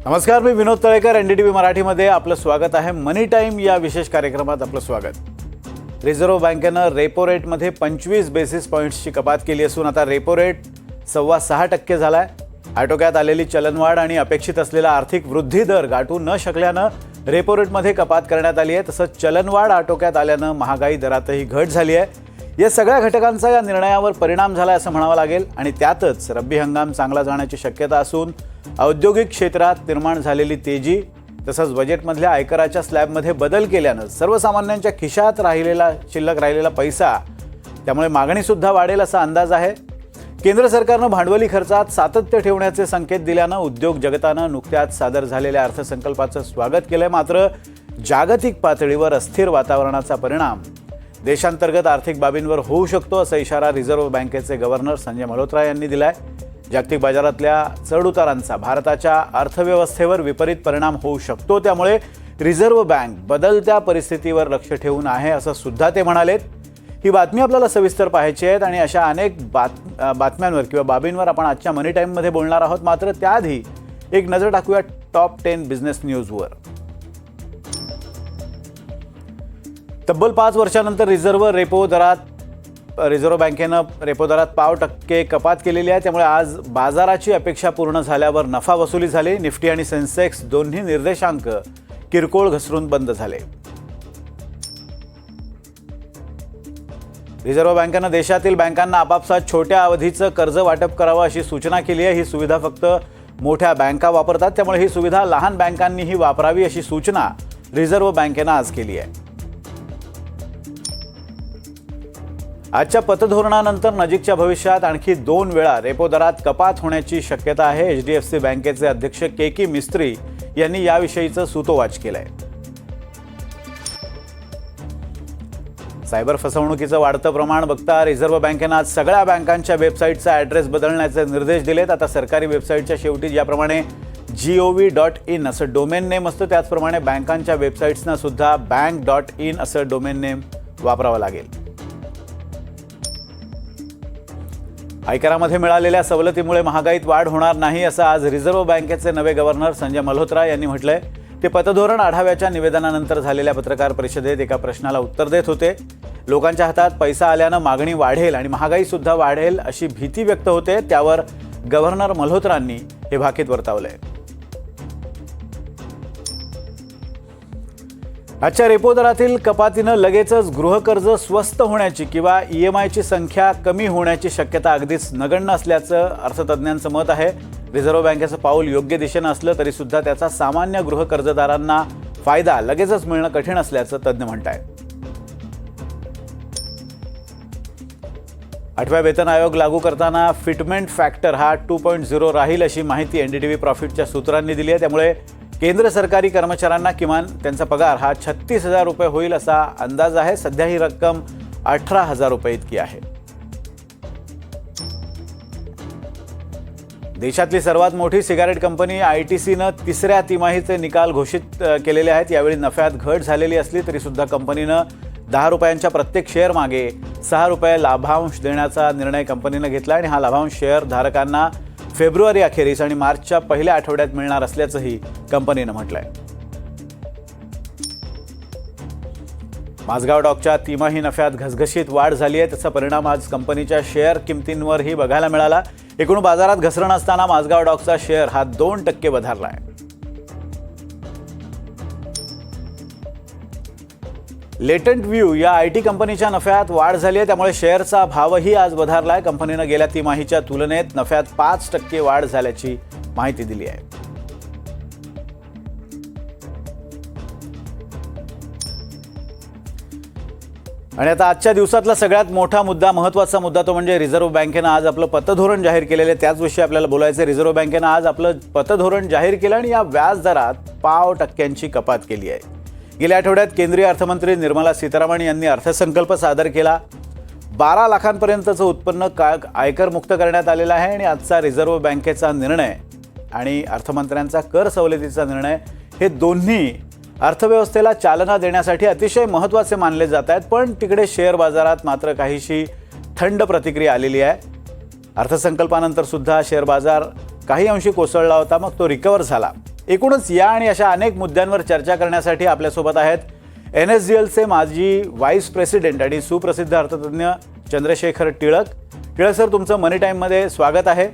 नमस्कार, मी विनोद तळेकर. एनडीटीव्ही मराठीमध्ये आपलं स्वागत आहे. मनी टाईम या विशेष कार्यक्रमात आपलं स्वागत. रिझर्व्ह बँकेनं रेपो रेटमध्ये 25 बेसिस पॉईंट्सची कपात केली असून आता रेपो रेट 6.25% झाला आहे. आटोक्यात आलेली चलनवाढ आणि अपेक्षित असलेला आर्थिक वृद्धी दर गाठू न शकल्यानं रेपो रेटमध्ये कपात करण्यात आली आहे. तसंच चलनवाढ आटोक्यात आल्यानं महागाई दरातही घट झाली आहे. या सगळ्या घटकांचा या निर्णयावर परिणाम झाला असं म्हणावं लागेल आणि त्यातच रब्बी हंगाम चांगला जाण्याची शक्यता असून औद्योगिक क्षेत्रात निर्माण झालेली तेजी तसंच बजेटमधल्या आयकराच्या स्लॅबमध्ये बदल केल्यानं सर्वसामान्यांच्या खिशात शिल्लक राहिलेला पैसा त्यामुळे मागणीसुद्धा वाढेल असा अंदाज आहे. केंद्र सरकारनं भांडवली खर्चात सातत्य ठेवण्याचे संकेत दिल्यानं उद्योग जगतानं नुकत्याच सादर झालेल्या अर्थसंकल्पाचं स्वागत केलंय. मात्र जागतिक पातळीवर अस्थिर वातावरणाचा परिणाम देशांतर्गत आर्थिक बाबींवर होऊ शकतो असा इशारा रिझर्व्ह बँकेचे गव्हर्नर संजय मल्होत्रा यांनी दिलाय. जागतिक बाजारातल्या चढउतारांचा भारताच्या अर्थव्यवस्थेवर विपरीत परिणाम होऊ शकतो. त्यामुळे रिझर्व्ह बँक बदलत्या परिस्थितीवर लक्ष ठेवून आहे असं सुद्धा ते म्हणालेत. ही बातमी आपल्याला सविस्तर पाहायची आहेत आणि अशा अनेक बातम्यांवर किंवा बाबींवर आपण आजच्या मनी टाईममध्ये बोलणार आहोत. मात्र त्याआधी एक नजर टाकूया टॉप 10 बिझनेस न्यूजवर. तब्बल 5 वर्षांनंतर रिझर्व्ह बँकेनं रेपो दरात 0.5% कपात केलेली आहे. त्यामुळे आज बाजाराची अपेक्षा पूर्ण झाल्यावर नफा वसुली झाली. निफ्टी आणि सेन्सेक्स दोन्ही निर्देशांक किरकोळ घसरून बंद झाले. रिझर्व्ह बँकेनं देशातील बँकांना आपापसात छोट्या अवधीचं कर्ज वाटप करावं अशी सूचना केली आहे. ही सुविधा फक्त मोठ्या बँका वापरतात, त्यामुळे ही सुविधा लहान बँकांनीही वापरावी अशी सूचना रिझर्व्ह बँकेनं आज केली आहे. आजच्या पतधोरणानंतर नजीकच्या भविष्यात आणखी 2 वेळा रेपो दरात कपात होण्याची शक्यता आहे. एचडीएफसी बँकेचे अध्यक्ष के मिस्त्री यांनी याविषयीचं सूतोवाच केलंय. सायबर फसवणुकीचं वाढतं प्रमाण बघता रिझर्व्ह बँकेनं आज सगळ्या बँकांच्या वेबसाईटचा ॲड्रेस बदलण्याचे निर्देश दिलेत. आता सरकारी वेबसाईटच्या शेवटी ज्याप्रमाणे gov.in असं डोमेन नेम असतं, त्याचप्रमाणे बँकांच्या वेबसाईट्सना सुद्धा bank.in असं डोमेन नेम वापरावं लागेल. आयकरामध्ये मिळालेल्या सवलतीमुळे महागाईत वाढ होणार नाही असं आज रिझर्व्ह बँकेचे नवे गव्हर्नर संजय मल्होत्रा यांनी म्हटलंय. ते पतधोरण आढाव्याच्या निवेदनानंतर झालेल्या पत्रकार परिषदेत एका प्रश्नाला उत्तर देत होते. लोकांच्या हातात पैसा आल्यानं मागणी वाढेल आणि महागाई सुद्धा वाढेल अशी भीती व्यक्त होते. त्यावर गव्हर्नर मल्होत्रांनी हे भाकीत वर्तवलंय. आजच्या रेपो दरातील कपातीनं लगेचच गृहकर्ज स्वस्त होण्याची किंवा EMIची संख्या कमी होण्याची शक्यता अगदीच नगण्य असल्याचं अर्थतज्ज्ञांचं मत आहे. रिझर्व्ह बँकेचं पाऊल योग्य दिशेनं असलं तरी सुद्धा त्याचा सामान्य गृहकर्जदारांना फायदा लगेचच मिळणं कठीण असल्याचं तज्ज्ञ म्हणतायत. 8व्या वेतन आयोग लागू करताना फिटमेंट फॅक्टर हा 2.0 राहील अशी माहिती एनडीटीव्ही प्रॉफिटच्या सूत्रांनी दिली आहे. त्यामुळे केंद्र सरकारी कर्मचाऱ्यांना किमान त्यांचा पगार हा 36,000 रुपये होईल असा अंदाज आहे. सध्या ही रक्कम 18,000 रुपये इतकी आहे. देशातली सर्वात मोठी सिगारेट कंपनी ITCनं 3ऱ्या तिमाहीचे निकाल घोषित केलेले आहेत. यावेळी नफ्यात घट झालेली असली तरी सुद्धा कंपनीनं 10 रुपयांच्या प्रत्येक शेअर मागे 6 रुपये लाभांश देण्याचा निर्णय कंपनीनं घेतला आणि हा लाभांश शेअर धारकांना फेब्रुवारी अखेरीस आणि मार्चच्या पहिल्या आठवड्यात मिळणार असल्याचंही कंपनीनं म्हटलंय. माझगाव डॉकच्या तिमाही नफ्यात घसघशीत वाढ झाली आहे. त्याचा परिणाम आज कंपनीच्या शेअर किमतींवरही बघायला मिळाला. एकूण बाजारात घसरण असताना माझगाव डॉकचा शेअर हा 2% वधारला आहे. लेटंट व्ह्यू या IT कंपनीच्या नफ्यात वाढ झाली आहे. त्यामुळे शेअरचा भावही आज वधारला आहे. कंपनीनं गेल्या तिमाहीच्या तुलनेत नफ्यात 5% वाढ झाल्याची माहिती दिली आहे. आणि आता आजच्या दिवसातला सगळ्यात मोठा मुद्दा, महत्त्वाचा मुद्दा तो म्हणजे रिझर्व्ह बँकेनं आज आपलं पतधोरण जाहीर केलेलं आहे. त्याचविषयी आपल्याला बोलायचं आहे. रिझर्व्ह बँकेनं आज आपलं पतधोरण जाहीर केलं आणि या व्याज दरात 0.5% कपात केली आहे. गेल्या आठवड्यात केंद्रीय अर्थमंत्री निर्मला सीतारामन यांनी अर्थसंकल्प सादर केला. 12 लाखांपर्यंतचं उत्पन्न आयकर मुक्त करण्यात आलेलं आहे आणि आजचा रिझर्व्ह बँकेचा निर्णय आणि अर्थमंत्र्यांचा कर सवलतीचा निर्णय हे दोन्ही अर्थव्यवस्थेला चालना देण्यासाठी अतिशय महत्त्वाचे मानले जात आहेत. पण तिकडे शेअर बाजारात मात्र काहीशी थंड प्रतिक्रिया आलेली आहे. अर्थसंकल्पानंतर सुद्धा शेअर बाजार काही अंशी कोसळला होता, मग तो रिकवर झाला. एकूणच या आणि अशा अनेक मुद्द्यांवर चर्चा करण्यासाठी आपल्यासोबत आहेत NSDLचे माजी व्हाईस प्रेसिडेंट आणि सुप्रसिद्ध अर्थतज्ञ चंद्रशेखर टिळक. टिळक सर, तुमचं मनी टाईममध्ये स्वागत आहे.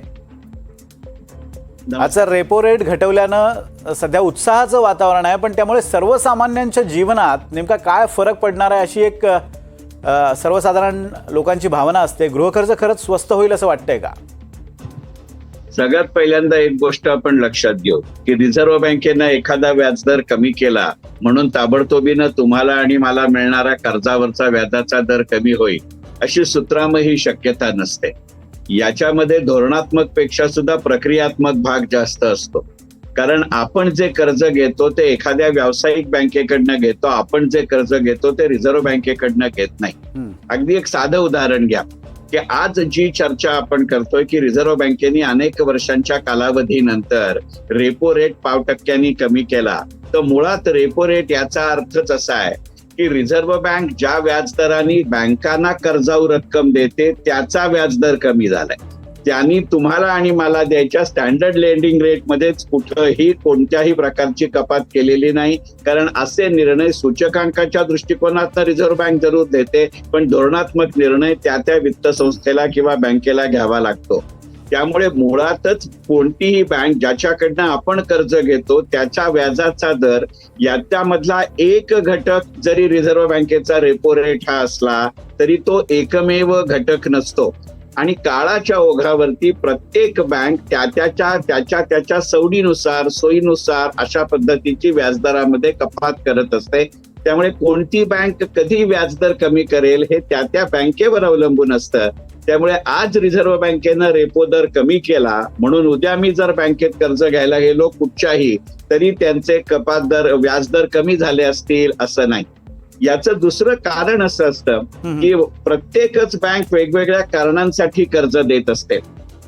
आजचा रेपो रेट घटवल्यानं सध्या उत्साहाचं वातावरण आहे, पण त्यामुळे सर्वसामान्यांच्या जीवनात नेमका काय फरक पडणार आहे अशी एक सर्वसाधारण लोकांची भावना असते. गृहकर्ज खरंच स्वस्त होईल असं वाटतंय का? सगळ्यात पहिल्यांदा एक गोष्ट आपण लक्षात घेऊ की रिझर्व्ह बँकेनं एखादा व्याजदर कमी केला म्हणून ताबडतोबीनं तुम्हाला आणि मला मिळणारा कर्जावरचा व्याजाचा दर कमी होईल अशी सुत्रामही शक्यता नसते. याच्यामध्ये धोरणात्मक पेक्षा सुद्धा प्रक्रियात्मक भाग जास्त असतो. कारण आपण जे कर्ज घेतो ते एखाद्या व्यावसायिक बँकेकडनं घेतो, आपण जे कर्ज घेतो ते रिझर्व्ह बँकेकडनं घेत नाही. अगदी एक साधं उदाहरण घ्या की आज जी चर्चा आपण करतोय की रिझर्व्ह बँकेने अनेक वर्षांच्या कालावधीनंतर रेपो रेट 0.5% कमी केला, तर मुळात रेपो रेट याचा अर्थच असा आहे की रिझर्व्ह बँक ज्या व्याजदराने बँकांना कर्जाऊ रक्कम देते त्याचा व्याजदर कमी झालाय. त्यांनी तुम्हाला आणि मला द्यायच्या स्टँडर्ड लेंडिंग रेटमध्येच कुठंही कोणत्याही प्रकारची कपात केलेली नाही. कारण असे निर्णय सूचकांकाच्या दृष्टिकोनातून रिझर्व्ह बँक जरूर देते, पण धोरणात्मक निर्णय त्या वित्त संस्थेला किंवा बँकेला घ्यावा लागतो. त्यामुळे मुळातच कोणतीही बँक ज्याच्याकडनं आपण कर्ज घेतो त्याच्या व्याजाचा दर याच्यामधला एक घटक जरी रिझर्व्ह बँकेचा रेपो रेट हा असला तरी तो एकमेव घटक नसतो. आणि काळाच्या ओघावरती प्रत्येक बँक त्याच्या सवडीनुसार सोयीनुसार अशा पद्धतीची व्याजदरामध्ये कपात करत असते. त्यामुळे कोणती बँक कधी व्याजदर कमी करेल हे त्या बँकेवर अवलंबून असतं. त्यामुळे आज रिझर्व्ह बँकेनं रेपो दर कमी केला म्हणून उद्या मी जर बँकेत कर्ज घ्यायला गेलो कुठच्याही तरी त्यांचे कपात दर व्याजदर कमी झाले असतील असं नाही. याचं दुसरं कारण असं असतं की प्रत्येकच बँक वेगवेगळ्या कारणांसाठी कर्ज देत असते,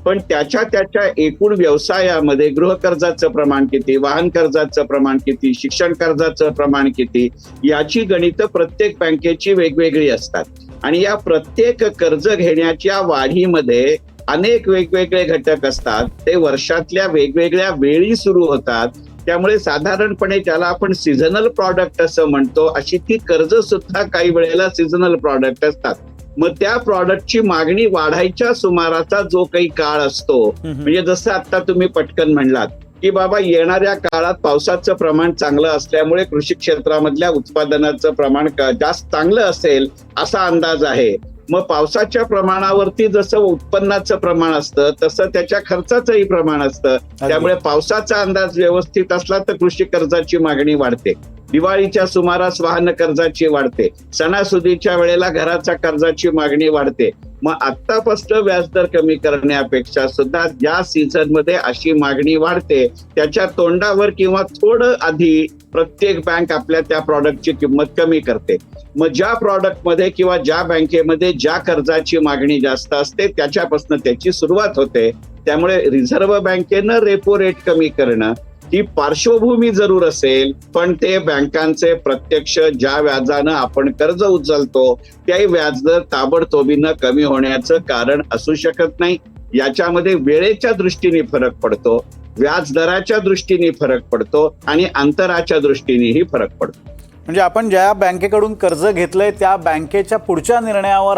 पण त्याच्या एकूण व्यवसायामध्ये गृहकर्जाचं प्रमाण किती, वाहन कर्जाचं प्रमाण किती, शिक्षण कर्जाचं प्रमाण किती याची गणितं प्रत्येक बँकेची वेगवेगळी असतात. आणि या प्रत्येक कर्ज घेण्याच्या वाढीमध्ये अनेक वेगवेगळे घटक असतात. ते वर्षातल्या वेगवेगळ्या वेळी सुरू होतात. त्यामुळे साधारणपणे ज्याला आपण सीझनल प्रॉडक्ट असं म्हणतो अशी ती कर्ज सुद्धा काही वेळेला सीझनल प्रॉडक्ट असतात. मग त्या प्रॉडक्टची मागणी वाढायच्या सुमाराचा जो काही काळ असतो, म्हणजे जसं आता तुम्ही पटकन म्हणलात की बाबा येणाऱ्या काळात पावसाचं प्रमाण चांगलं असल्यामुळे कृषी क्षेत्रामधल्या उत्पादनाचं प्रमाण जास्त चांगलं असेल असा अंदाज आहे. मग पावसाच्या प्रमाणावरती जसं उत्पन्नाचं प्रमाण असतं तसं त्याच्या खर्चाचंही प्रमाण असतं. त्यामुळे पावसाचा अंदाज व्यवस्थित असला तर कृषी कर्जाची मागणी वाढते. दिवाळीच्या सुमारास वाहन कर्जाची वाढते. सणासुदीच्या वेळेला घराच्या कर्जाची मागणी वाढते. मग आत्तापासून व्याजदर कमी करण्यापेक्षा सुद्धा या सीझन मध्ये अशी मागणी वाढते. त्याच्या तोंडावर किंवा थोडं आधी प्रत्येक बँक आपल्या त्या प्रॉडक्टची किंमत कमी करते. मग ज्या प्रॉडक्टमध्ये किंवा ज्या बँकेमध्ये ज्या कर्जाची मागणी जास्त असते त्याच्यापासून त्याची सुरुवात होते. त्यामुळे रिझर्व्ह बँकेनं रेपो रेट कमी करणं ही पार्श्वभूमी जरूर असेल, पण ते बँकांचे प्रत्यक्ष ज्या व्याजानं आपण कर्ज उचलतो त्याही व्याजदर ताबडतोबीनं कमी होण्याचं कारण असू शकत नाही. याच्यामध्ये वेळेच्या दृष्टीने फरक पडतो, व्याजदराच्या दृष्टीने फरक पडतो आणि अंतराच्या दृष्टीनेही फरक पडतो. म्हणजे आपण ज्या बँकेकडून कर्ज घेतलंय त्या बँकेच्या पुढच्या निर्णयावर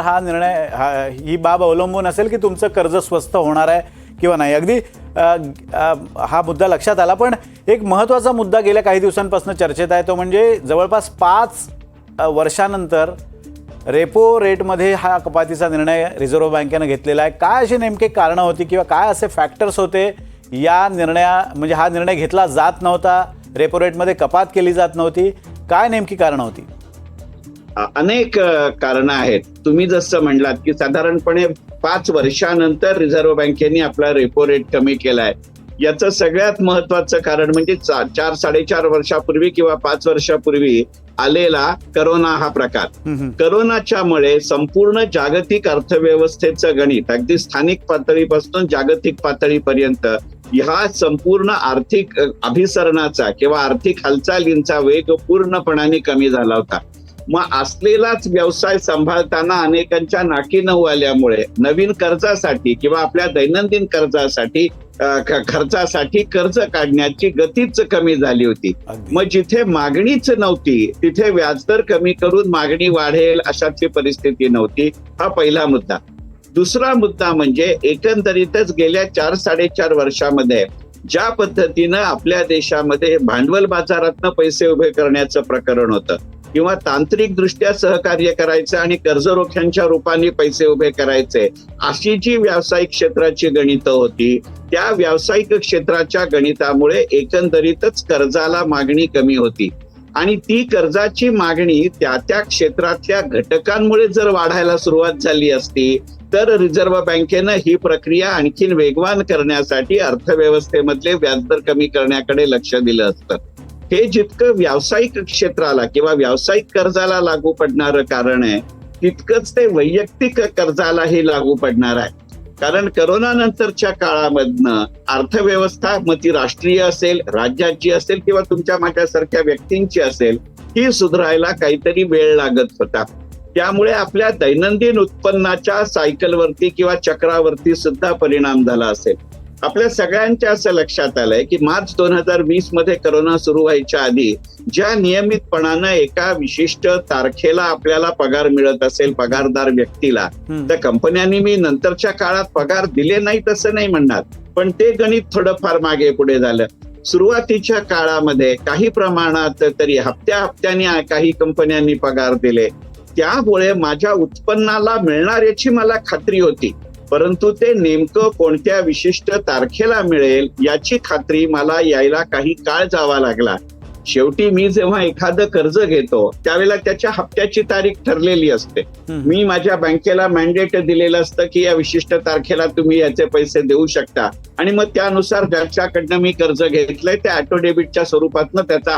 ही बाब अवलंबून असेल की तुमचं कर्ज स्वस्त होणार आहे किंवा नाही. अगदी हा मुद्दा लक्षात आला. पण एक महत्त्वाचा मुद्दा गेल्या काही दिवसांपासून चर्चेत आहे, तो म्हणजे जवळपास 5 वर्षानंतर रेपो रेटमध्ये हा कपातीचा निर्णय रिझर्व्ह बँकेनं घेतलेला आहे. काय अशी नेमके कारणं होती किंवा काय असे फॅक्टर्स होते या म्हणजे हा निर्णय घेतला जात नव्हता, रेपो रेटमध्ये कपात केली जात नव्हती, काय नेमकी कारणं होती? अनेक कारणं आहेत. तुम्ही जसं म्हणलात की साधारणपणे 5 वर्षानंतर रिझर्व्ह बँकेने आपला रेपो रेट कमी केलाय. याचं सगळ्यात महत्वाचं कारण म्हणजे 4-4.5 वर्षापूर्वी किंवा 5 वर्षापूर्वी आलेला करोना हा प्रकार. करोनाच्यामुळे संपूर्ण जागतिक अर्थव्यवस्थेचं गणित अगदी स्थानिक पातळीपासून जागतिक पातळीपर्यंत ह्या संपूर्ण आर्थिक अभिसरणाचा किंवा आर्थिक हालचालींचा वेग पूर्णपणाने कमी झाला होता. मग असलेलाच व्यवसाय सांभाळताना अनेकांच्या नाकी नऊ आल्यामुळे नवीन कर्जासाठी किंवा आपल्या दैनंदिन कर्जासाठी खर्चासाठी कर्ज काढण्याची गतीच कमी झाली होती. अगदी. मग जिथे मागणीच नव्हती तिथे व्याजदर कमी करून मागणी वाढेल अशाची परिस्थिती नव्हती. हा पहिला मुद्दा. दुसरा मुद्दा म्हणजे एकंदरीतच गेल्या 4-4.5 वर्षामध्ये ज्या पद्धतीनं आपल्या देशामध्ये भांडवल बाजारातनं पैसे उभे करण्याचं प्रकरण होतं किंवा तांत्रिक दृष्ट्या सहकार्य करायचं आणि कर्जरोख्यांच्या रूपाने पैसे उभे करायचे, अशी जी व्यावसायिक क्षेत्राची गणितं होती, त्या व्यावसायिक क्षेत्राच्या गणितामुळे एकंदरीतच कर्जाला मागणी कमी होती आणि ती कर्जाची मागणी त्या क्षेत्रातल्या घटकांमुळे जर वाढायला सुरुवात झाली असती तर रिझर्व्ह बँकेनं ही प्रक्रिया आणखीन वेगवान करण्यासाठी अर्थव्यवस्थेमधले व्याजदर कमी करण्याकडे लक्ष दिलं असतं. हे जितकं व्यावसायिक क्षेत्राला किंवा व्यावसायिक कर्जाला लागू पडणारं कारण आहे तितकंच ते वैयक्तिक कर्जालाही लागू पडणार आहे. कारण करोना नंतरच्या काळामधनं अर्थव्यवस्था मग ती राष्ट्रीय असेल, राज्याची असेल किंवा तुमच्या माझ्यासारख्या व्यक्तींची असेल, ही सुधारायला काहीतरी वेळ लागत होता. त्यामुळे आपल्या दैनंदिन उत्पन्नाच्या सायकलवरती किंवा चक्रावरती सुद्धा परिणाम झाला असेल. आपल्या सगळ्यांच्या असं लक्षात आलंय की मार्च 2020 मध्ये करोना सुरू व्हायच्या आधी ज्या नियमितपणानं एका विशिष्ट तारखेला आपल्याला पगार मिळत असेल पगारदार व्यक्तीला, तर कंपन्यांनी मी नंतरच्या काळात पगार दिले नाही तसं नाही म्हणणार, पण ते गणित थोडंफार मागे पुढे झालं. सुरुवातीच्या काळामध्ये काही प्रमाणात तरी हप्त्याने काही कंपन्यांनी पगार दिले, त्यामुळे माझ्या उत्पन्नाला मिळणार याची मला खात्री होती, परंतु ते नेमकं कोणत्या विशिष्ट तारखेला मिळेल याची खात्री मला यायला काही काळ जावा लागला. शेवटी मी जेव्हा एखादं कर्ज घेतो त्यावेळेला त्याच्या हप्त्याची तारीख ठरलेली असते. मी माझ्या बँकेला मॅन्डेट दिलेलं असतं की या विशिष्ट तारखेला तुम्ही याचे पैसे देऊ शकता आणि मग त्यानुसार ज्याच्याकडनं मी कर्ज घेतलंय त्या ऑटो डेबिटच्या स्वरूपातनं त्याचा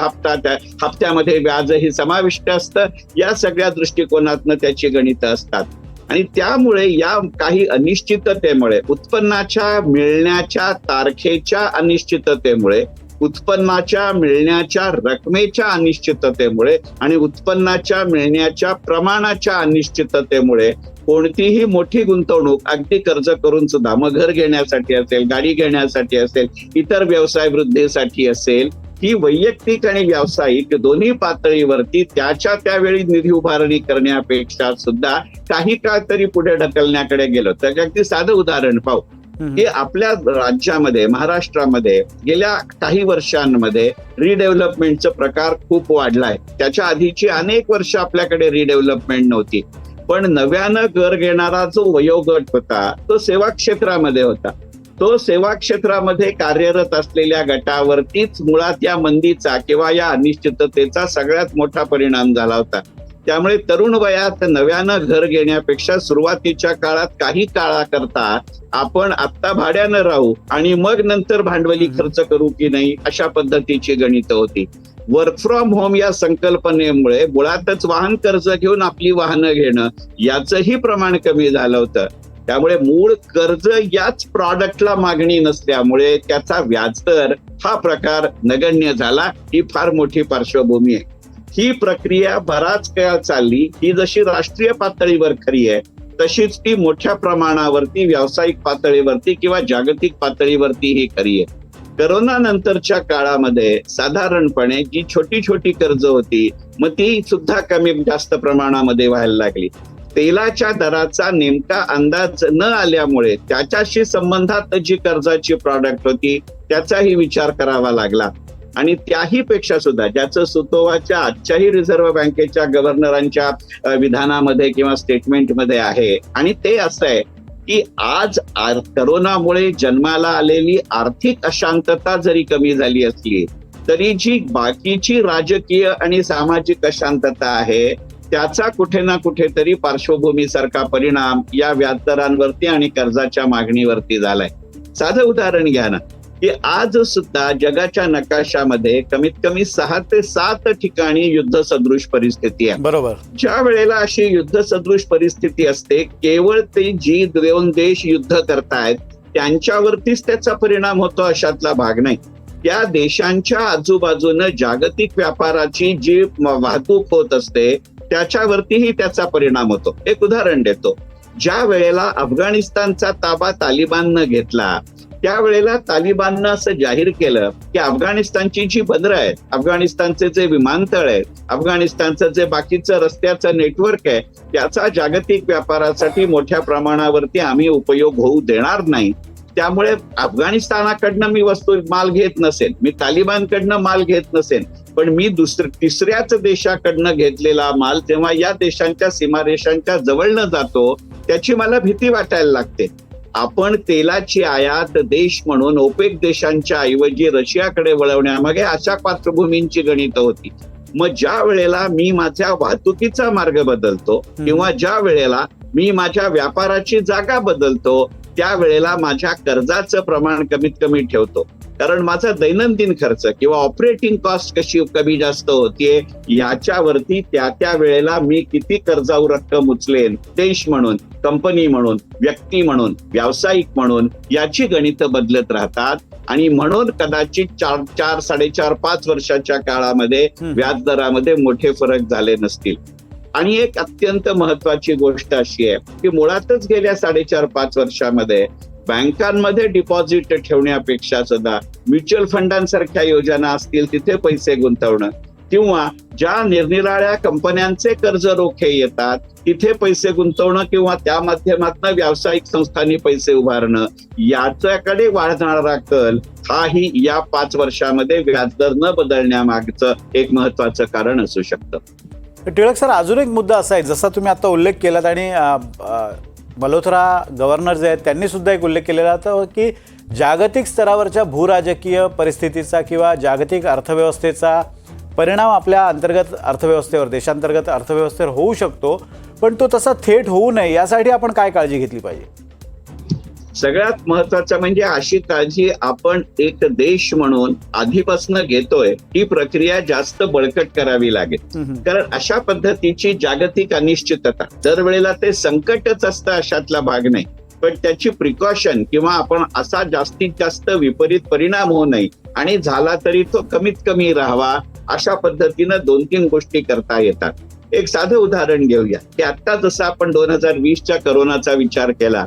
हप्त्यामध्ये व्याजही समाविष्ट असतं. या सगळ्या दृष्टिकोनातनं त्याची गणितं असतात आणि त्यामुळे या काही अनिश्चिततेमुळे, उत्पन्नाच्या मिळण्याच्या तारखेच्या अनिश्चिततेमुळे, उत्पन्नाच्या मिळण्याच्या रकमेच्या अनिश्चिततेमुळे आणि उत्पन्नाच्या मिळण्याच्या प्रमाणाच्या अनिश्चिततेमुळे कोणतीही मोठी गुंतवणूक अगदी कर्ज करून सुद्धा, मग घर घेण्यासाठी असेल, गाडी घेण्यासाठी असेल, इतर व्यवसाय वृद्धीसाठी असेल, ही वैयक्तिक आणि व्यावसायिक दोन्ही पातळीवरती त्यावेळी निधी उभारणी करण्यापेक्षा सुद्धा काही काळ तरी पुढे ढकलण्याकडे गेलो. तर अगदी साधं उदाहरण पाहू की आपल्या राज्यामध्ये, महाराष्ट्रामध्ये गेल्या काही वर्षांमध्ये रिडेव्हलपमेंटचा प्रकार खूप वाढलाय. त्याच्या आधीची अनेक वर्ष आपल्याकडे रिडेव्हलपमेंट नव्हती, पण नव्यानं घर घेणारा जो वयोगट होता तो सेवा क्षेत्रामध्ये होता. तो सेवा क्षेत्रामध्ये कार्यरत असलेल्या गटावरतीच मुळात या मंदीचा किंवा या अनिश्चिततेचा सगळ्यात मोठा परिणाम झाला होता. त्यामुळे तरुण वयात नव्यानं घर घेण्यापेक्षा सुरुवातीच्या काळात काही काळाकरता आपण आत्ता भाड्यानं राहू आणि मग नंतर भांडवली खर्च करू की नाही, अशा पद्धतीची गणितं होती. वर्क फ्रॉम होम या संकल्पनेमुळे मुळातच वाहन कर्ज घेऊन आपली वाहनं घेणं याचंही प्रमाण कमी झालं होतं. त्यामुळे मूळ कर्ज याच प्रॉडक्टला मागणी नसल्यामुळे त्याचा व्याजदर हा प्रकार नगण्य झाला. ही फार मोठी पार्श्वभूमी आहे. ही प्रक्रिया बराच काळ चालली. ही जशी राष्ट्रीय पातळीवर खरी आहे तशीच ती मोठ्या प्रमाणावरती व्यावसायिक पातळीवरती किंवा जागतिक पातळीवरती ही खरी आहे. करोना नंतरच्या काळामध्ये साधारणपणे जी छोटी छोटी कर्ज होती मग ती सुद्धा कमी जास्त प्रमाणामध्ये व्हायला लागली. तेलाच्या दराचा नेमका अंदाज न आल्यामुळे त्याच्याशी संबंधात जी कर्जाची प्रॉडक्ट होती त्याचाही विचार करावा लागला आणि त्याही पेक्षा सुद्धा ज्याचं सुतोवाच्या आजच्याही रिझर्व्ह बँकेच्या गव्हर्नरांच्या विधानामध्ये किंवा स्टेटमेंटमध्ये आहे आणि ते असं आहे की आज करोनामुळे जन्माला आलेली आर्थिक अशांतता जरी कमी झाली असली तरी जी बाकीची राजकीय आणि सामाजिक अशांतता आहे त्याचा कुठे ना कुठेतरी पार्श्वभूमीसारखा परिणाम या व्याजदरांवरती आणि कर्जाच्या मागणीवरती झालाय. साधं उदाहरण घ्या ना की आज सुद्धा जगाच्या नकाशामध्ये कमीत कमी 6 ते 7 ठिकाणी युद्ध सदृश परिस्थिती आहे. बरोबर. ज्या वेळेला अशी युद्ध सदृश परिस्थिती असते केवळ ते जी 2 देश युद्ध करतायत त्यांच्यावरतीच त्याचा परिणाम होतो अशातला भाग नाही. त्या देशांच्या आजूबाजूनं जागतिक व्यापाराची जी वाहतूक होत असते त्याच्यावरतीही त्याचा परिणाम होतो. एक उदाहरण देतो. ज्या वेळेला अफगाणिस्तानचा ताबा तालिबाननं घेतला त्यावेळेला तालिबाननं असं जाहीर केलं की अफगाणिस्तानची जी बंदरं आहेत, अफगाणिस्तानचे जे विमानतळ आहेत, अफगाणिस्तानचं जे बाकीचं रस्त्याचं नेटवर्क आहे, त्याचा जागतिक व्यापारासाठी मोठ्या प्रमाणावरती आम्ही उपयोग होऊ देणार नाही. त्यामुळे अफगाणिस्तानाकडनं मी माल घेत नसेल, मी तालिबानकडनं माल घेत नसेल, पण मी तिसऱ्याच देशाकडनं घेतलेला माल जेव्हा या देशांच्या सीमारेषांच्या जवळनं जातो त्याची मला भीती वाटायला लागते. आपण तेलाची आयात देश म्हणून ओपेक देशांच्या ऐवजी रशियाकडे वळवण्यामागे अशा पार्श्वभूमींची गणितं होती. मग ज्या वेळेला मी माझ्या वाहतुकीचा मार्ग बदलतो किंवा ज्या वेळेला मी माझ्या व्यापाराची जागा बदलतो त्यावेळेला माझ्या कर्जाचं प्रमाण कमीत कमी ठेवतो. कारण माझा दैनंदिन खर्च किंवा ऑपरेटिंग कॉस्ट कशी कमी जास्त होतीये याच्यावरती त्या वेळेला मी किती कर्जाऊ रक्कम उचलेन, देश म्हणून, कंपनी म्हणून, व्यक्ती म्हणून, व्यावसायिक म्हणून याची गणितं बदलत राहतात. आणि म्हणून कदाचित 4, 4.5, 5 वर्षाच्या काळामध्ये व्याजदरामध्ये मोठे फरक झाले नसतील. आणि एक अत्यंत महत्वाची गोष्ट अशी आहे की मुळातच गेल्या 4.5-5 वर्षामध्ये बँकांमध्ये डिपॉझिट ठेवण्यापेक्षा सुद्धा म्युच्युअल फंडांसारख्या योजना असतील तिथे पैसे गुंतवणं किंवा ज्या निरनिराळ्या कंपन्यांचे कर्ज रोखे येतात तिथे पैसे गुंतवणं किंवा त्या माध्यमातून व्यावसायिक संस्थांनी पैसे उभारणं याच्याकडे वाढणारा कल हाही या 5 वर्षामध्ये व्याजदर न बदलण्यामागचं एक महत्वाचं कारण असू शकतं. टिळक सर, अजून एक मुद्दा असा आहे, जसा तुम्ही आता उल्लेख केलात आणि मल्होत्रा गव्हर्नर जे आहेत त्यांनी सुद्धा एक उल्लेख केलेला होता की जागतिक स्तरावरच्या भूराजकीय परिस्थितीचा किंवा जागतिक अर्थव्यवस्थेचा परिणाम आपल्या अंतर्गत अर्थव्यवस्थेवर, देशांतर्गत अर्थव्यवस्थेवर होऊ शकतो, पण तो तसा थेट होऊ नये यासाठी आपण काय काळजी घेतली पाहिजे? सगळ्यात महत्वाचं म्हणजे अशी काळजी आपण एक देश म्हणून आधीपासून घेतोय ही प्रक्रिया जास्त बळकट करावी लागेल. कारण अशा पद्धतीची जागतिक अनिश्चितता दरवेळेला ते संकटच असतं अशातला भाग नाही, पण त्याची प्रिकॉशन किंवा आपण असा जास्तीत जास्त विपरीत परिणाम होऊ नये आणि झाला तरी तो कमीत कमी राहावा अशा पद्धतीनं 2-3 गोष्टी करता येतात. एक साधं उदाहरण घेऊया की आता जसं आपण 2020च्या करोनाचा विचार केला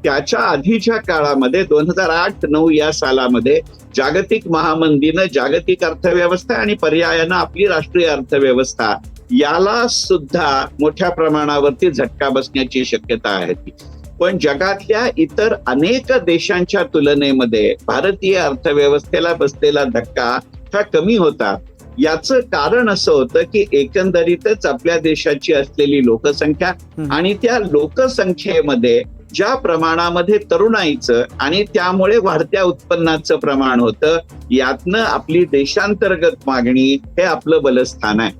त्याच्या आधीच्या काळामध्ये 2008-9 या सालामध्ये जागतिक महामंदीनं जागतिक अर्थव्यवस्था आणि पर्यायानं आपली राष्ट्रीय अर्थव्यवस्था याला सुद्धा मोठ्या प्रमाणावरती झटका बसण्याची शक्यता आहे. पण जगातल्या इतर अनेक देशांच्या तुलनेमध्ये भारतीय अर्थव्यवस्थेला बसलेला धक्का हा कमी होता. याचं कारण असं होतं की एकंदरीतच आपल्या देशाची असलेली लोकसंख्या आणि त्या लोकसंख्येमध्ये ज्या प्रमाणामध्ये तरुणाईचं आणि त्यामुळे वाढत्या उत्पन्नाचं प्रमाण होतं यातनं आपली देशांतर्गत मागणी हे आपलं बलस्थान आहे.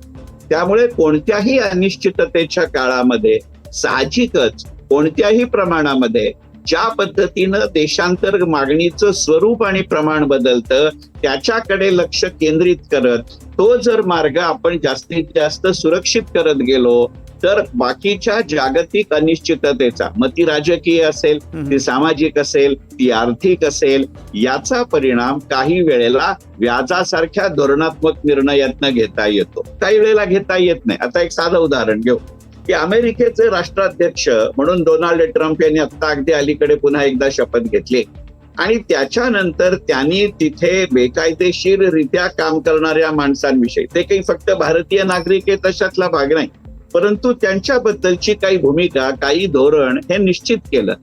त्यामुळे कोणत्याही अनिश्चिततेच्या काळामध्ये साहजिकच कोणत्याही प्रमाणामध्ये ज्या पद्धतीनं देशांतर्गत मागणीचं स्वरूप आणि प्रमाण बदलतं त्याच्याकडे लक्ष केंद्रित करत तो जर मार्ग आपण जास्तीत जास्त सुरक्षित करत गेलो तर बाकीच्या जागतिक अनिश्चिततेचा, मग ती राजकीय असेल, ती सामाजिक असेल, ती आर्थिक असेल, याचा परिणाम काही वेळेला व्याजासारख्या धोरणात्मक निर्णयातनं घेता येतो, काही वेळेला घेता येत नाही. आता एक साधं उदाहरण घेऊ की अमेरिकेचे राष्ट्राध्यक्ष म्हणून डोनाल्ड ट्रम्प यांनी आता अगदी अलीकडे पुन्हा एकदा शपथ घेतली आणि त्याच्यानंतर त्यांनी तिथे बेकायदेशीररित्या काम करणाऱ्या माणसांविषयी, ते काही फक्त भारतीय नागरिक आहेत अशातला भाग नाही, परंतु त्यांच्याबद्दलची काही भूमिका, काही धोरण हे निश्चित केलं.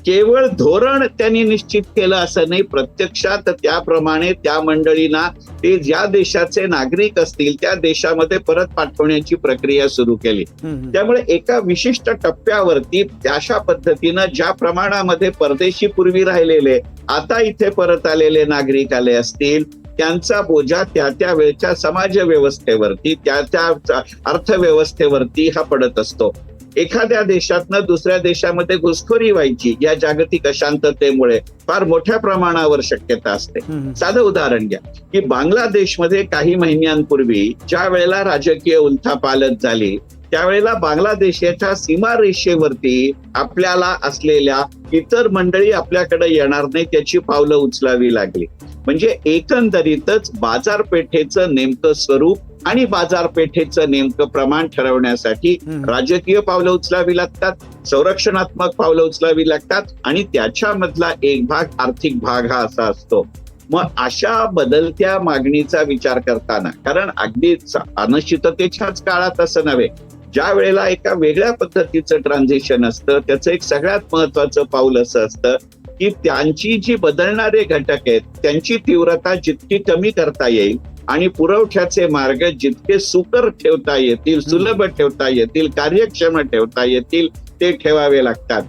केवळ धोरण त्यांनी निश्चित केलं असं नाही, प्रत्यक्षात त्याप्रमाणे त्या मंडळींना ते ज्या देशाचे नागरिक असतील त्या देशामध्ये परत पाठवण्याची प्रक्रिया सुरू केली. त्यामुळे एका विशिष्ट टप्प्यावरती अशा पद्धतीनं ज्या प्रमाणामध्ये परदेशी पूर्वी राहिलेले आता इथे परत आलेले नागरिक आले असतील त्यांचा बोजा त्या वेळच्या समाज व्यवस्थेवरती, त्या अर्थव्यवस्थेवरती हा पडत असतो. एखाद्या देशातनं दुसऱ्या देशामध्ये घुसखोरी व्हायची या जागतिक अशांततेमुळे फार मोठ्या प्रमाणावर शक्यता असते. साधं उदाहरण घ्या की बांगलादेशमध्ये काही महिन्यांपूर्वी ज्या वेळेला राजकीय उलथापालथ झाली त्यावेळेला बांगलादेशाच्या सीमारेषेवरती आपल्याला असलेल्या इतर मंडळी आपल्याकडे येणार नाही त्याची पावलं उचलावी लागली. म्हणजे एकंदरीतच बाजारपेठेचं नेमकं स्वरूप आणि बाजारपेठेचं नेमकं प्रमाण ठरवण्यासाठी राजकीय पावलं उचलावी लागतात, संरक्षणात्मक पावलं उचलावी लागतात आणि त्याच्यामधला एक भाग आर्थिक भाग हा असा असतो. मग अशा बदलत्या मागणीचा विचार करताना, कारण अगदी अनिश्चिततेच्याच काळात असं नव्हे, ज्या वेळेला एका वेगळ्या पद्धतीचं ट्रान्झिशन असतं, त्याचं एक सगळ्यात महत्वाचं पाऊल असं असतं की त्यांची जी बदलणारे घटक आहेत त्यांची तीव्रता जितकी कमी करता येईल आणि पुरवठ्याचे मार्ग जितके सुकर ठेवता येतील, सुलभ ठेवता येतील, कार्यक्षम ठेवता येतील ते ठेवावे लागतात.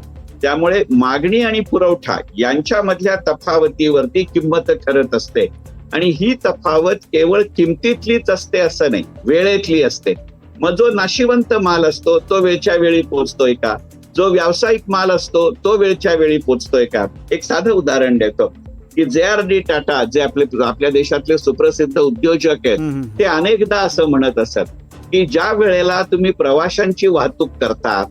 त्यामुळे मागणी आणि पुरवठा यांच्यामधल्या तफावतीवरती किंमत ठरत असते आणि ही तफावत केवळ किमतीतलीच असते असं नाही, वेळेतली असते. मग जो नाशिवंत माल असतो तो वेळच्या वेळी पोहोचतोय का, जो व्यावसायिक माल असतो तो वेळच्या वेळी पोहोचतोय का. एक साधं उदाहरण देतो की JRD टाटा जे आपल्या देशातले सुप्रसिद्ध उद्योजक आहेत ते अनेकदा असं म्हणत असत की ज्या वेळेला तुम्ही प्रवाशांची वाहतूक करता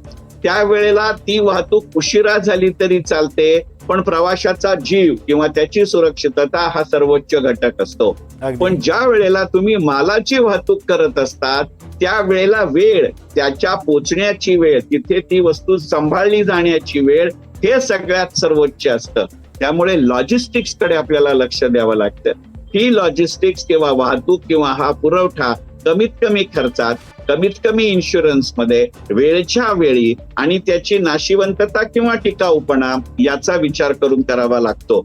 त्यावेळेला ती वाहतूक उशिरा झाली तरी चालते, पण प्रवाशाचा जीव किंवा त्याची सुरक्षितता हा सर्वोच्च घटक असतो. पण ज्या वेळेला तुम्ही मालाची वाहतूक करत असतात त्यावेळेला वेळ, त्याच्या पोचण्याची वेळ, तिथे ती वस्तू सांभाळली जाण्याची वेळ हे सगळ्यात सर्वोच्च असतं. त्यामुळे लॉजिस्टिक्स कडे आपल्याला लक्ष द्यावं लागतं. ही लॉजिस्टिक्स किंवा वाहतूक किंवा हा पुरवठा कमीत कमी खर्चात, कमीत कमी इन्शुरन्स मध्ये, वेळच्या वेळी आणि त्याची नाशिवंतता किंवा टिकाऊपणा याचा विचार करून करावा लागतो.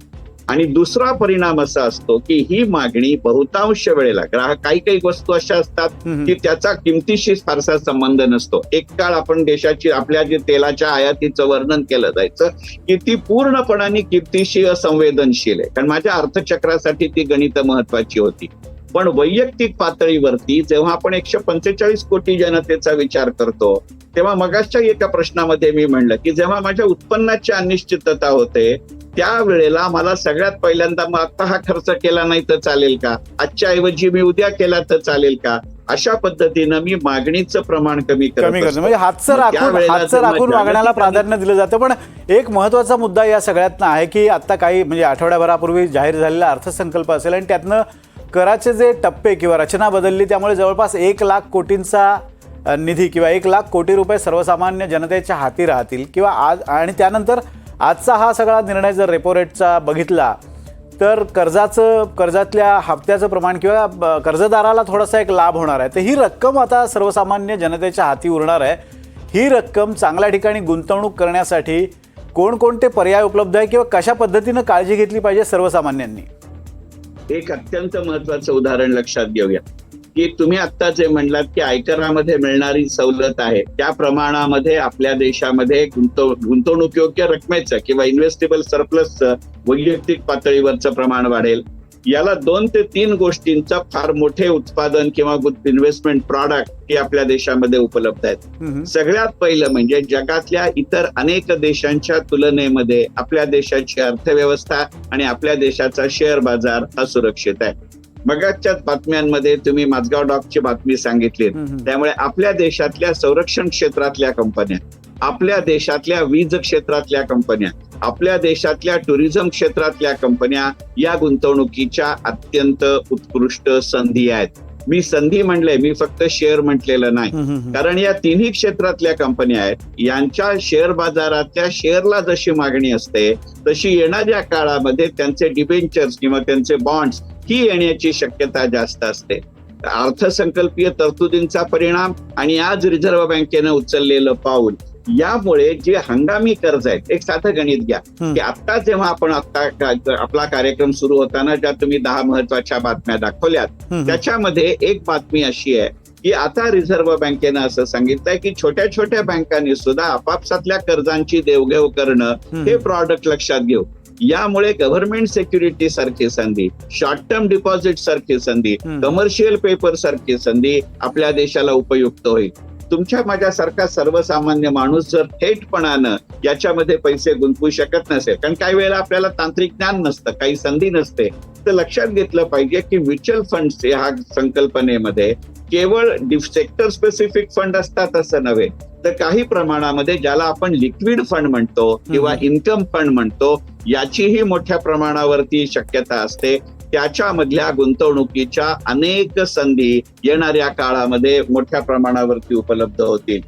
आणि दुसरा परिणाम असा असतो की ही मागणी बहुतांश वेळेला ग्राहक, काही वस्तू अशा असतात की त्याचा किमतीशी फारसा संबंध नसतो. एक काळ आपण देशाची आपल्या जे तेलाच्या आयातीचं वर्णन केलं जायचं की ती पूर्णपणाने किमतीशी असंवेदनशील आहे, कारण माझ्या अर्थचक्रासाठी ती गणित महत्वाची होती. पण वैयक्तिक पातळीवरती जेव्हा आपण 145 कोटी जनतेचा विचार करतो तेव्हा मगाच्या एका प्रश्नामध्ये मी म्हणलं की जेव्हा माझ्या उत्पन्नाची अनिश्चितता होते त्यावेळेला मला सगळ्यात पहिल्यांदा मग आता हा खर्च केला नाही तर चालेल का, आजच्या ऐवजी मी उद्या केला तर चालेल का, अशा पद्धतीनं मी मागणीचं प्रमाण कमी करतो. म्हणजे हातचं राखून मागण्याला प्राधान्य दिलं जातं. पण एक महत्वाचा मुद्दा या सगळ्यातनं आहे की आता काही म्हणजे आठवड्याभरापूर्वी जाहीर झालेला अर्थसंकल्प असेल आणि त्यातनं कराचे जे टप्पे किंवा रचना बदलली त्यामुळे जवळपास 1 लाख कोटींचा निधी किंवा 1 लाख कोटी रुपये सर्वसामान्य जनतेच्या हाती राहतील किंवा आज, आणि त्यानंतर आजचा हा सगळा निर्णय जर रेपो रेटचा बघितला तर कर्जातल्या हप्त्याचं प्रमाण किंवा कर्जदाराला थोडासा एक लाभ होणार आहे. तर ही रक्कम आता सर्वसामान्य जनतेच्या हाती उरणार आहे. ही रक्कम चांगल्या ठिकाणी गुंतवणूक करण्यासाठी कोणकोणते पर्याय उपलब्ध आहे किंवा कशा पद्धतीनं काळजी घेतली पाहिजे सर्वसामान्यांनी. एक अत्यंत महत्वाचं उदाहरण लक्षात घेऊया की तुम्ही आता जे म्हणलात की आयकरामध्ये मिळणारी सवलत आहे त्या प्रमाणामध्ये आपल्या देशामध्ये गुंतवणूकयोग्य रकमेचं किंवा इन्व्हेस्टेबल सरप्लसचं वैयक्तिक पातळीवरचं प्रमाण वाढेल. याला 2 ते 3 गोष्टींचं फार मोठे उत्पादन किंवा इन्व्हेस्टमेंट प्रॉडक्ट हे आपल्या देशामध्ये उपलब्ध आहेत. सगळ्यात पहिलं म्हणजे जगातल्या इतर अनेक देशांच्या तुलनेमध्ये आपल्या देशाची अर्थव्यवस्था आणि आपल्या देशाचा शेअर बाजार हा सुरक्षित आहे. मगाच्याच बातम्यांमध्ये तुम्ही माझगाव डॉकची बातमी सांगितली, त्यामुळे आपल्या देशातल्या संरक्षण क्षेत्रातल्या कंपन्या, आपल्या देशातल्या वीज क्षेत्रातल्या कंपन्या, आपल्या देशातल्या टुरिझम क्षेत्रातल्या कंपन्या या गुंतवणुकीच्या अत्यंत उत्कृष्ट संधी आहेत. मी संधी म्हणले, मी फक्त शेअर म्हटलेलं नाही, कारण या तिन्ही क्षेत्रातल्या कंपन्या आहेत. यांच्या शेअर बाजारातल्या शेअरला जशी मागणी असते तशी येणाऱ्या काळामध्ये त्यांचे डिबेंचर्स किंवा त्यांचे बॉन्ड्स ही येण्याची शक्यता जास्त असते. अर्थसंकल्पीय तरतुदींचा परिणाम आणि आज रिझर्व्ह बँकेनं उचललेलं पाऊल यामुळे जे हंगामी कर्ज आहेत, एक साधं गणित घ्या की आता जेव्हा आपण आपला कार्यक्रम सुरू होताना ज्या तुम्ही 10 महत्वाच्या बातम्या दाखवल्यात त्याच्यामध्ये एक बातमी अशी आहे की आता रिझर्व्ह बँकेनं असं सांगितलंय की छोट्या छोट्या बँकांनी सुद्धा आपापसातल्या कर्जांची देवघेव करणं हे प्रॉडक्ट लक्षात घेऊ. यामुळे गव्हर्नमेंट सिक्युरिटी सारखी संधी, शॉर्ट टर्म डिपॉझिट सारखी संधी, कमर्शियल पेपर सारखी संधी आपल्या देशाला उपयुक्त होईल. तुमच्या माझ्यासारखा सर्वसामान्य माणूस जर थेटपणानं याच्यामध्ये पैसे गुंतवू शकत नसेल, कारण काही वेळेला आपल्याला तांत्रिक ज्ञान नसतं, काही संधी नसते, तर लक्षात घेतलं पाहिजे की म्युच्युअल फंड्स ह्या संकल्पनेमध्ये केवळ सेक्टर स्पेसिफिक फंड असतात असं नव्हे, तर काही प्रमाणामध्ये ज्याला आपण लिक्विड फंड म्हणतो किंवा इन्कम फंड म्हणतो याचीही मोठ्या प्रमाणावरती शक्यता असते. त्याच्यामधल्या गुंतवणुकीच्या अनेक संधी येणाऱ्या काळामध्ये मोठ्या प्रमाणावरती उपलब्ध होतील.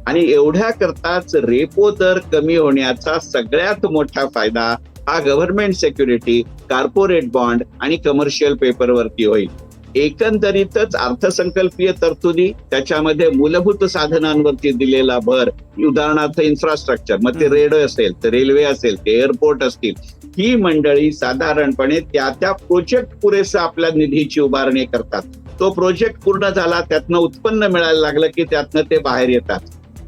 आणि एवढ्या करताच रेपो दर कमी होण्याचा सगळ्यात मोठा फायदा हा गव्हर्नमेंट सिक्युरिटी, कॉर्पोरेट बॉन्ड आणि कमर्शियल पेपरवरती होईल. एकंदरीतच अर्थसंकल्पीय तरतुदी, त्याच्यामध्ये मूलभूत साधनांवरती दिलेला भर, उदाहरणार्थ इन्फ्रास्ट्रक्चर, मग ते रेल्वे असेल, तर रेल्वे असेल, ते एअरपोर्ट असतील, ही मंडळी साधारणपणे त्या प्रोजेक्ट पुरेसं आपल्या निधीची उभारणी करतात. तो प्रोजेक्ट पूर्ण झाला, त्यातनं उत्पन्न मिळायला लागलं की त्यातनं ते बाहेर येतात.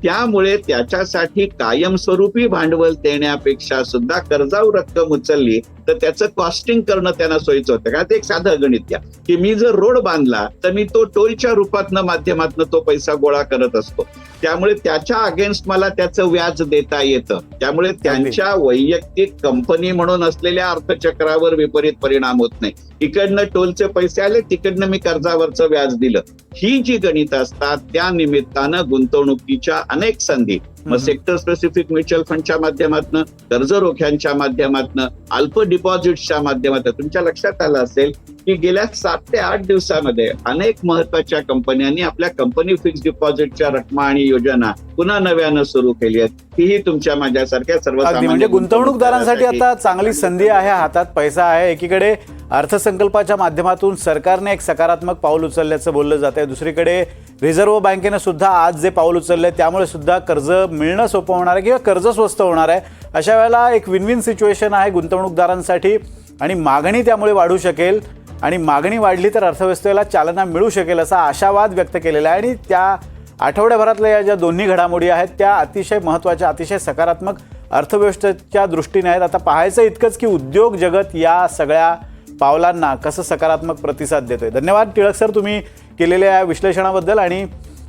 त्यामुळे त्याच्यासाठी कायमस्वरूपी भांडवल देण्यापेक्षा सुद्धा कर्जाऊ रक्कम उचलली तर त्याचं कॉस्टिंग करणं त्यांना सोयीचं होतं. का ते एक साधं गणित घ्या की मी जर रोड बांधला तर मी तो टोलच्या रूपातनं माध्यमातनं तो पैसा गोळा करत असतो. त्यामुळे त्याच्या अगेन्स्ट मला त्याचं व्याज देता येतं. त्यामुळे त्यांच्या वैयक्तिक कंपनी म्हणून असलेल्या अर्थचक्रावर विपरीत परिणाम होत नाही. इकडनं टोलचे पैसे आले, तिकडनं मी कर्जावरचं व्याज दिलं. ही जी गणित असतात त्या निमित्तानं गुंतवणुकीच्या अनेक संधी, मग सेक्टर स्पेसिफिक म्युच्युअल फंडच्या माध्यमातून, कर्ज रोख्यांच्या माध्यमातून, अल्प डिपॉझिट्सच्या माध्यमातून तुमच्या लक्षात आलं असेल की गेल्या 7 ते 8 दिवसामध्ये अनेक महत्वाच्या कंपन्यांनी आपल्या कंपनी फिक्स डिपॉझिटच्या रकमा आणि योजना पुन्हा नव्यानं सुरू केली आहेत. ही तुमच्या माझ्यासारख्या सर्वसामान्य म्हणजे गुंतवणूकदारांसाठी आता चांगली संधी आहे, हातात पैसा आहे. एकीकडे अर्थसंकल्पाच्या माध्यमातून सरकारने एक सकारात्मक पाऊल उचलल्याचं बोललं जात आहे. दुसरीकडे रिझर्व्ह बँकेनं सुद्धा आज जे पाऊल उचललंय त्यामुळे सुद्धा कर्ज मिळणं सोपं होणार आहे किंवा कर्ज स्वस्त होणार आहे. अशा वेळेला एक विन विन सिच्युएशन आहे गुंतवणूकदारांसाठी आणि मागणी त्यामुळे वाढू शकेल आणि मागणी वाढली तर अर्थव्यवस्थेला चालना मिळू शकेल असा आशावाद व्यक्त केलेला आहे. आणि त्या आठवड्याभरातल्या या ज्या दोन्ही घडामोडी आहेत त्या अतिशय महत्त्वाच्या, अतिशय सकारात्मक अर्थव्यवस्थेच्या दृष्टीने आहेत. आता पाहायचं इतकंच की उद्योग जगत या सगळ्या पावलांना कसं सकारात्मक प्रतिसाद देतोय. धन्यवाद टिळक सर तुम्ही केलेल्या या विश्लेषणाबद्दल. आणि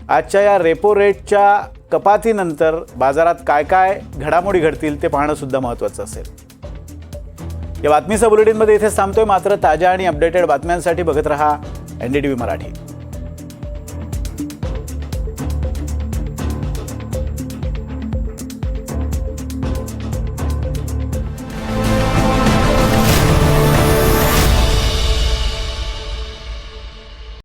आजच्या या रेपो रेटच्या कपातीनंतर बाजारात काय काय घडामोडी घडतील ते पाहणं सुद्धा महत्त्वाचं असेल. या बातमीच्या बुलेटिनमध्ये इथेच थांबतोय. मात्र ताज्या आणि अपडेटेड बातम्यांसाठी बघत रहा NDTV मराठी.